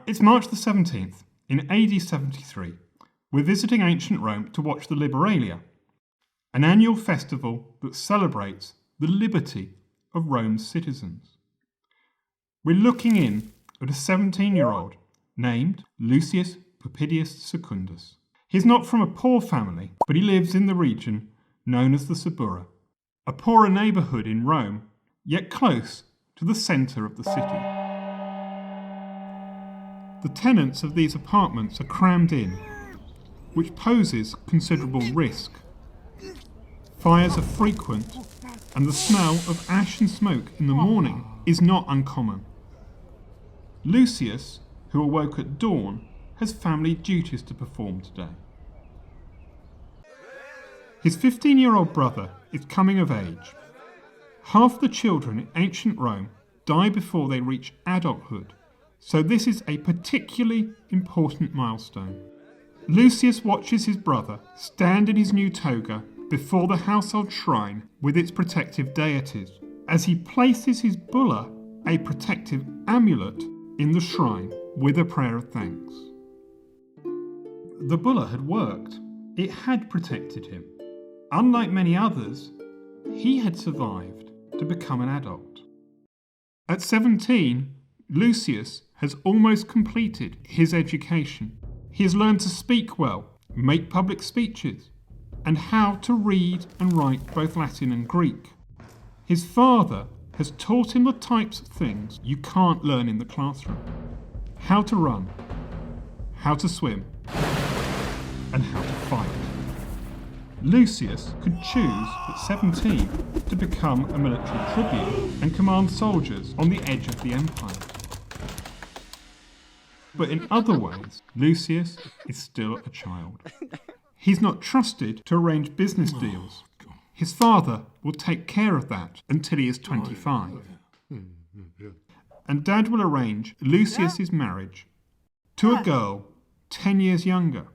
It's March the 17th, in AD 73. We're visiting ancient Rome to watch the Liberalia, an annual festival that celebrates the liberty of Rome's citizens. We're looking in at a 17-year-old named Lucius Pupidius Secundus. He's not from a poor family, but he lives in the region known as the Suburra, a poorer neighbourhood in Rome, yet close to the centre of the city. The tenants of these apartments are crammed in, which poses considerable risk. Fires are frequent, and the smell of ash and smoke in the morning is not uncommon. Lucius, who awoke at dawn, has family duties to perform today. His 15-year-old brother is coming of age. Half the children in ancient Rome die before they reach adulthood, so this is a particularly important milestone. Lucius watches his brother stand in his new toga before the household shrine with its protective deities, as he places his bulla, a protective amulet, in the shrine with a prayer of thanks. The bulla had worked. It had protected him. Unlike many others, he had survived to become an adult. At 17, Lucius has almost completed his education. He has learned to speak well, make public speeches, and how to read and write both Latin and Greek. His father has taught him the types of things you can't learn in the classroom. How to run, how to swim, and how to fight. Lucius could choose at 17 to become a military tribune and command soldiers on the edge of the empire. But in other ways, Lucius is still a child. He's not trusted to arrange business deals. His father will take care of that until he is 25. And Dad will arrange Lucius's marriage to a girl 10 years younger.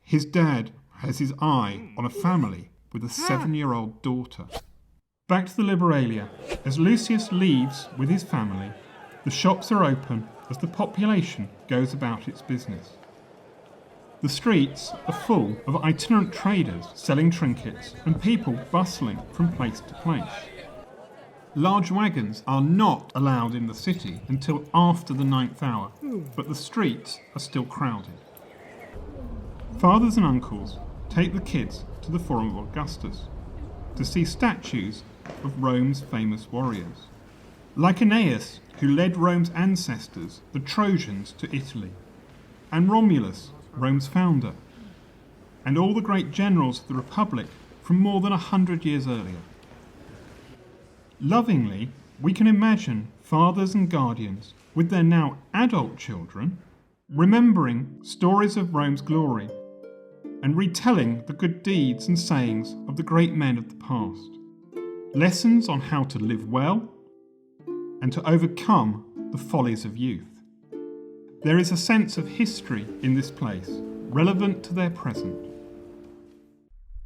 His dad has his eye on a family with a 7-year-old daughter. Back to the Liberalia. As Lucius leaves with his family, the shops are open as the population goes about its business. The streets are full of itinerant traders selling trinkets and people bustling from place to place. Large wagons are not allowed in the city until after the 9th hour, but the streets are still crowded. Fathers and uncles take the kids to the Forum of Augustus to see statues of Rome's famous warriors, like Aeneas, who led Rome's ancestors, the Trojans, to Italy, and Romulus, Rome's founder, and all the great generals of the Republic from more than 100 years earlier. Lovingly, we can imagine fathers and guardians with their now adult children remembering stories of Rome's glory and retelling the good deeds and sayings of the great men of the past. Lessons on how to live well and to overcome the follies of youth. There is a sense of history in this place, relevant to their present.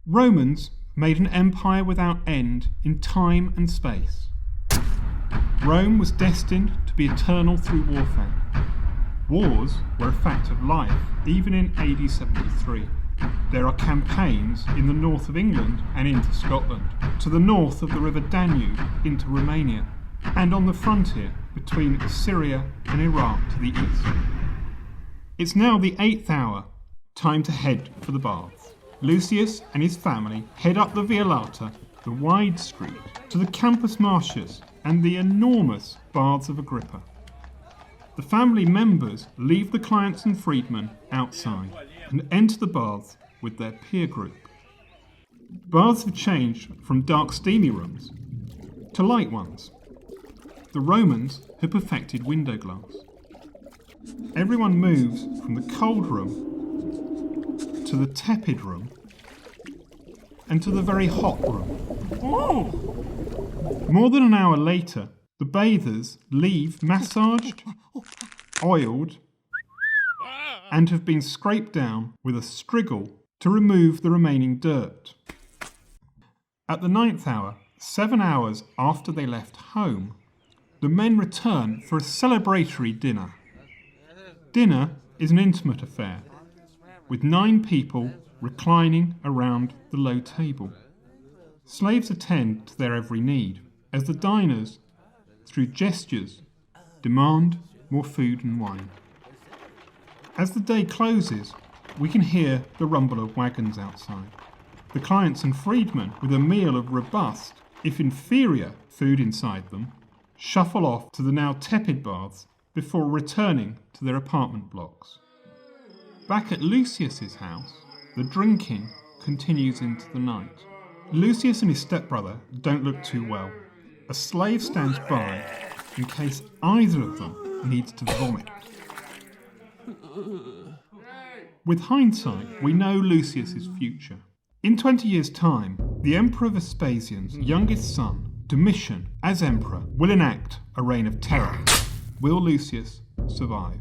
Romans made an empire without end in time and space. Rome was destined to be eternal through warfare. Wars were a fact of life, even in AD 73. There are campaigns in the north of England and into Scotland, to the north of the River Danube into Romania, and on the frontier between Syria and Iraq to the east. It's now the 8th hour, time to head for the baths. Lucius and his family head up the Via Lata, the wide street, to the Campus Martius and the enormous Baths of Agrippa. The family members leave the clients and freedmen outside and enter the baths with their peer group. Baths have changed from dark steamy rooms to light ones. The Romans had perfected window glass. Everyone moves from the cold room to the tepid room and to the very hot room. More than an hour later, the bathers leave massaged, oiled, and have been scraped down with a striggle to remove the remaining dirt. At the 9th hour, 7 hours after they left home, the men return for a celebratory dinner. Dinner is an intimate affair, with 9 people reclining around the low table. Slaves attend to their every need, as the diners, through gestures, demand more food and wine. As the day closes, we can hear the rumble of wagons outside. The clients and freedmen, with a meal of robust, if inferior, food inside them, shuffle off to the now tepid baths before returning to their apartment blocks. Back at Lucius's house, the drinking continues into the night. Lucius and his stepbrother don't look too well. A slave stands by in case either of them needs to vomit. With hindsight, we know Lucius's future. In 20 years' time, the Emperor Vespasian's youngest son, Domitian, as emperor, will enact a reign of terror. Will Lucius survive?